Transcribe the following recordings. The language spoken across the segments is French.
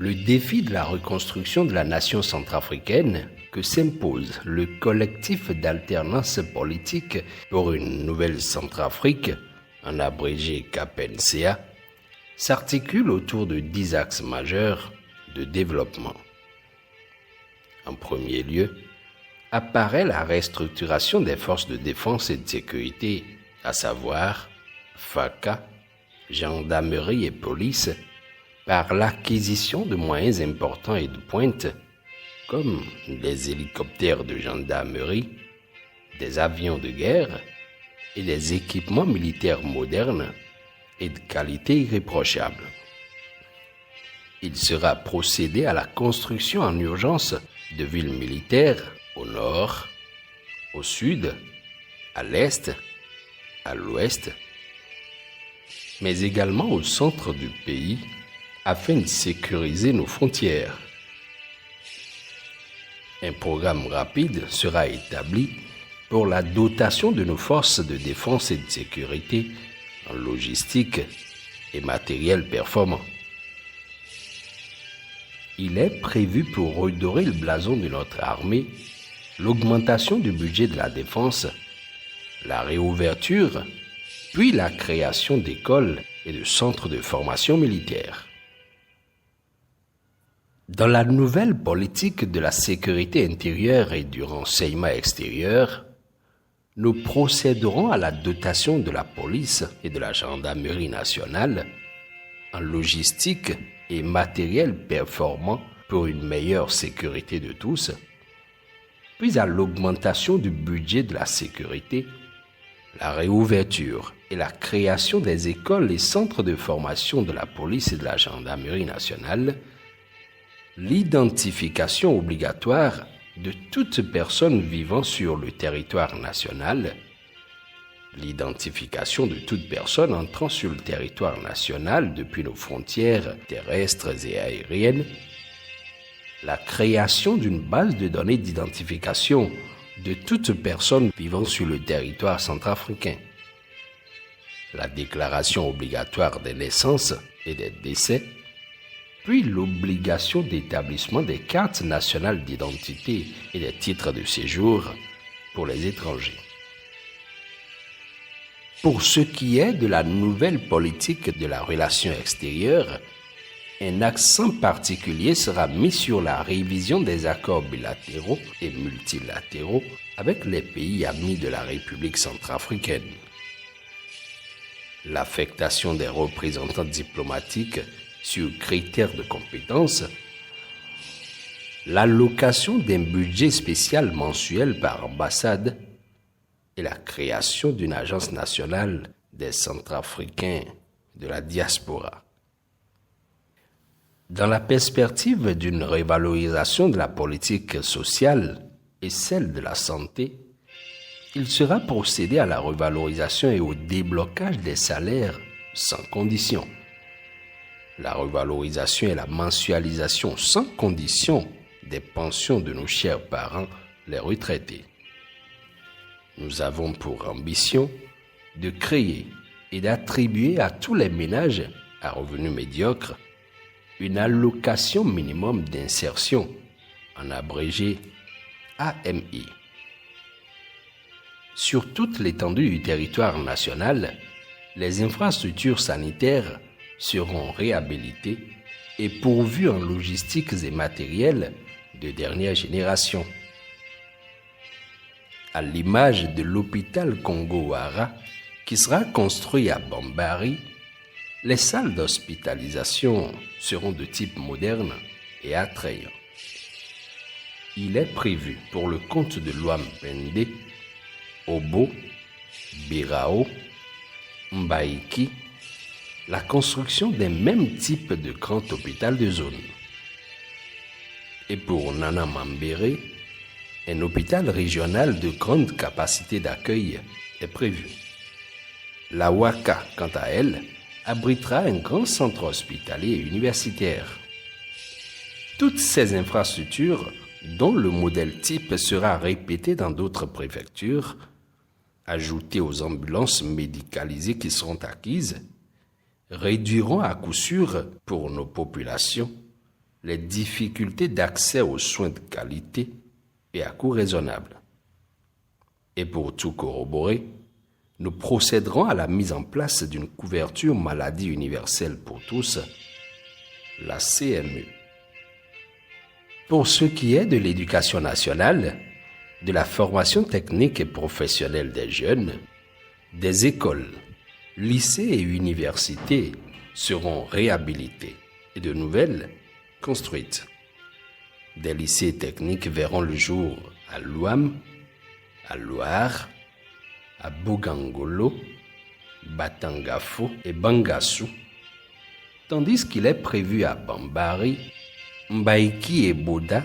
le défi de la reconstruction de la nation centrafricaine que s'impose le collectif d'alternance politique pour une nouvelle Centrafrique, en abrégé CAPNCA, s'articule autour de 10 axes majeurs de développement. En premier lieu, apparaît la restructuration des forces de défense et de sécurité, à savoir FACA, gendarmerie et police, par l'acquisition de moyens importants et de pointe, comme des hélicoptères de gendarmerie, des avions de guerre et des équipements militaires modernes et de qualité irréprochable. Il sera procédé à la construction en urgence de villes militaires au nord, au sud, à l'est, à l'ouest, mais également au centre du pays afin de sécuriser nos frontières. Un programme rapide sera établi pour la dotation de nos forces de défense et de sécurité en logistique et matériel performant. Il est prévu pour redorer le blason de notre armée l'augmentation du budget de la défense, la réouverture, puis la création d'écoles et de centres de formation militaire. Dans la nouvelle politique de la sécurité intérieure et du renseignement extérieur, nous procéderons à la dotation de la police et de la gendarmerie nationale en logistique et matériel performant pour une meilleure sécurité de tous, puis à l'augmentation du budget de la sécurité, la réouverture et la création des écoles et centres de formation de la police et de la gendarmerie nationale, l'identification obligatoire de toute personne vivant sur le territoire national, l'identification de toute personne entrant sur le territoire national depuis nos frontières terrestres et aériennes, la création d'une base de données d'identification de toute personne vivant sur le territoire centrafricain, la déclaration obligatoire des naissances et des décès, puis l'obligation d'établissement des cartes nationales d'identité et des titres de séjour pour les étrangers. Pour ce qui est de la nouvelle politique de la relation extérieure, un accent particulier sera mis sur la révision des accords bilatéraux et multilatéraux avec les pays amis de la République centrafricaine. L'affectation des représentants diplomatiques sur critères de compétence, l'allocation d'un budget spécial mensuel par ambassade et la création d'une agence nationale des Centrafricains de la diaspora. Dans la perspective d'une revalorisation de la politique sociale et celle de la santé, il sera procédé à la revalorisation et au déblocage des salaires sans condition. La revalorisation et la mensualisation sans condition des pensions de nos chers parents, les retraités. Nous avons pour ambition de créer et d'attribuer à tous les ménages à revenus médiocres une allocation minimum d'insertion, en abrégé AMI. Sur toute l'étendue du territoire national, les infrastructures sanitaires seront réhabilitées et pourvues en logistiques et matériels de dernière génération. À l'image de l'hôpital Congo-Ouara, qui sera construit à Bambari, les salles d'hospitalisation seront de type moderne et attrayant. Il est prévu pour le compte de l'Ouampende, Obo, Birao, Mbaïki, la construction d'un même type de grand hôpital de zone. Et pour Nana Mambere, un hôpital régional de grande capacité d'accueil est prévu. La Ouaka, quant à elle, abritera un grand centre hospitalier et universitaire. Toutes ces infrastructures, dont le modèle type sera répété dans d'autres préfectures, ajoutées aux ambulances médicalisées qui seront acquises, réduiront à coup sûr pour nos populations les difficultés d'accès aux soins de qualité et à coût raisonnable. Et pour tout corroborer, nous procéderons à la mise en place d'une couverture maladie universelle pour tous, la CMU. Pour ce qui est de l'éducation nationale, de la formation technique et professionnelle des jeunes, des écoles, lycées et universités seront réhabilités et de nouvelles construites. Des lycées techniques verront le jour à Louam, à Loire, à Bogangolo, Batangafo et Bangassou, tandis qu'il est prévu à Bambari, Mbaïki et Boda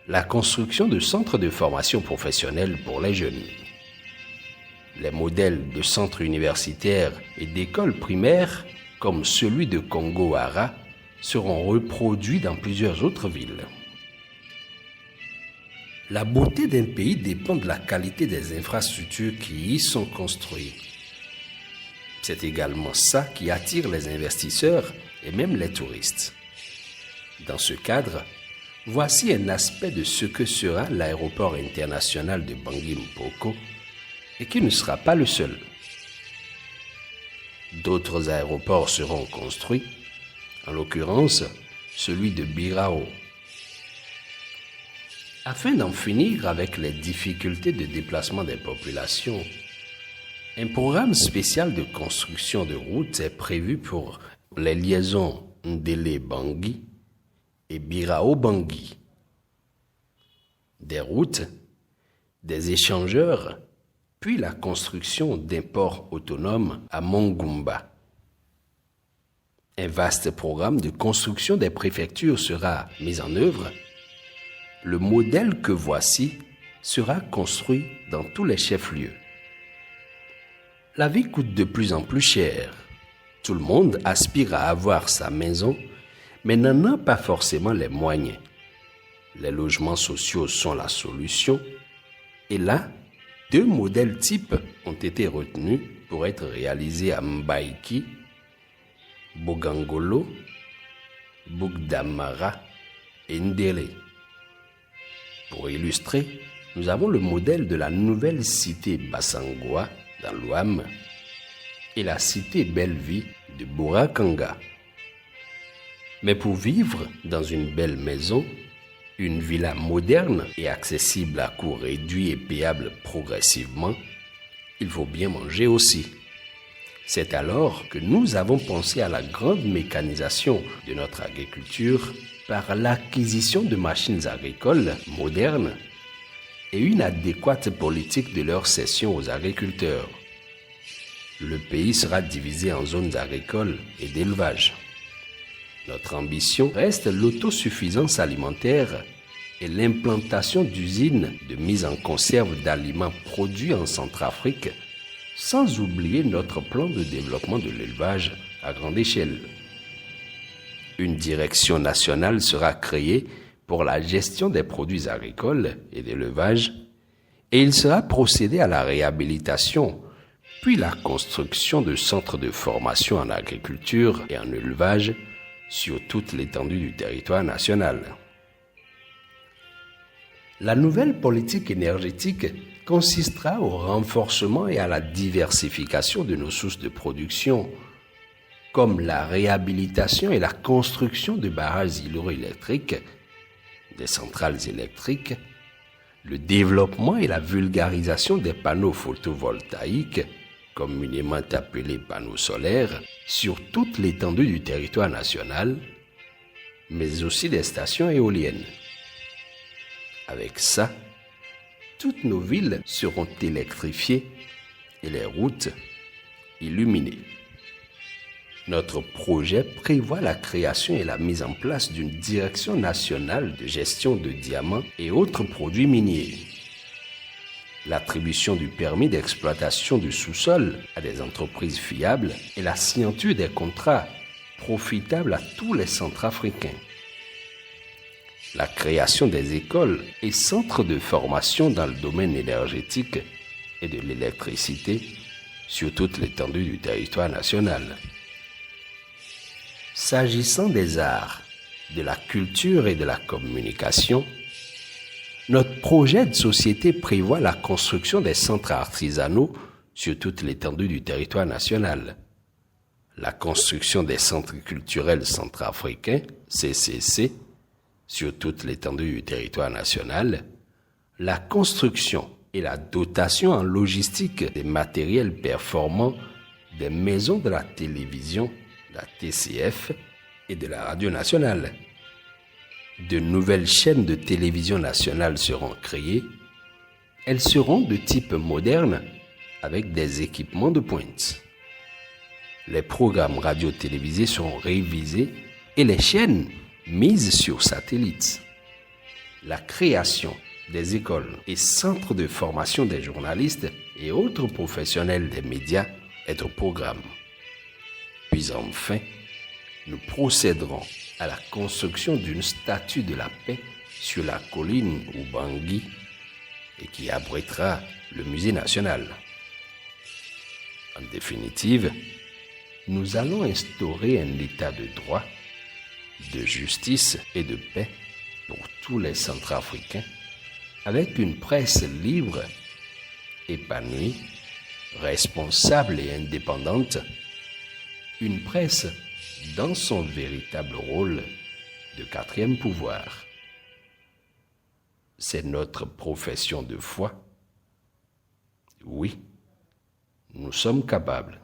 la construction de centres de formation professionnelle pour les jeunes. Les modèles de centres universitaires et d'écoles primaires, comme celui de Congo-Ara, seront reproduits dans plusieurs autres villes. La beauté d'un pays dépend de la qualité des infrastructures qui y sont construites. C'est également ça qui attire les investisseurs et même les touristes. Dans ce cadre, voici un aspect de ce que sera l'aéroport international de Bangui Mpoko et qui ne sera pas le seul. D'autres aéroports seront construits, en l'occurrence celui de Birao. Afin d'en finir avec les difficultés de déplacement des populations, un programme spécial de construction de routes est prévu pour les liaisons Ndélé-Bangui et Birao-Bangui. Des routes, des échangeurs, puis la construction d'un port autonome à Mongumba. Un vaste programme de construction des préfectures sera mis en œuvre. Le modèle que voici sera construit dans tous les chefs-lieux. La vie coûte de plus en plus cher. Tout le monde aspire à avoir sa maison, mais n'en a pas forcément les moyens. Les logements sociaux sont la solution. Et là, 2 modèles types ont été retenus pour être réalisés à Mbaïki, Bogangolo, Boukdamara et Ndélé. Pour illustrer, nous avons le modèle de la nouvelle cité Bassangoa dans l'Ouam et la cité Belle-Vie de Bourakanga. Mais pour vivre dans une belle maison, une villa moderne et accessible à coût réduit et payable progressivement, il faut bien manger aussi. C'est alors que nous avons pensé à la grande mécanisation de notre agriculture par l'acquisition de machines agricoles modernes et une adéquate politique de leur cession aux agriculteurs. Le pays sera divisé en zones agricoles et d'élevage. Notre ambition reste l'autosuffisance alimentaire et l'implantation d'usines de mise en conserve d'aliments produits en Centrafrique, sans oublier notre plan de développement de l'élevage à grande échelle. Une direction nationale sera créée pour la gestion des produits agricoles et d'élevage et il sera procédé à la réhabilitation, puis la construction de centres de formation en agriculture et en élevage sur toute l'étendue du territoire national. La nouvelle politique énergétique consistera au renforcement et à la diversification de nos sources de production, comme la réhabilitation et la construction de barrages hydroélectriques, des centrales électriques, le développement et la vulgarisation des panneaux photovoltaïques, communément appelés panneaux solaires, sur toute l'étendue du territoire national, mais aussi des stations éoliennes. Avec ça, toutes nos villes seront électrifiées et les routes illuminées. Notre projet prévoit la création et la mise en place d'une direction nationale de gestion de diamants et autres produits miniers. L'attribution du permis d'exploitation du sous-sol à des entreprises fiables et la signature des contrats profitables à tous les Centrafricains. La création des écoles et centres de formation dans le domaine énergétique et de l'électricité sur toute l'étendue du territoire national. S'agissant des arts, de la culture et de la communication, notre projet de société prévoit la construction des centres artisanaux sur toute l'étendue du territoire national, la construction des centres culturels centrafricains, CCC, sur toute l'étendue du territoire national, la construction et la dotation en logistique des matériels performants des maisons de la télévision, la TCF, et de la radio nationale. De nouvelles chaînes de télévision nationale seront créées. Elles seront de type moderne avec des équipements de pointe. Les programmes radio-télévisés seront révisés et les chaînes mises sur satellite. La création des écoles et centres de formation des journalistes et autres professionnels des médias est au programme. Puis enfin, nous procéderons à la construction d'une statue de la paix sur la colline Ubangui et qui abritera le musée national. En définitive, nous allons instaurer un état de droit, de justice et de paix pour tous les Centrafricains, avec une presse libre, épanouie, responsable et indépendante, une presse dans son véritable rôle de quatrième pouvoir. C'est notre profession de foi. Oui, nous sommes capables.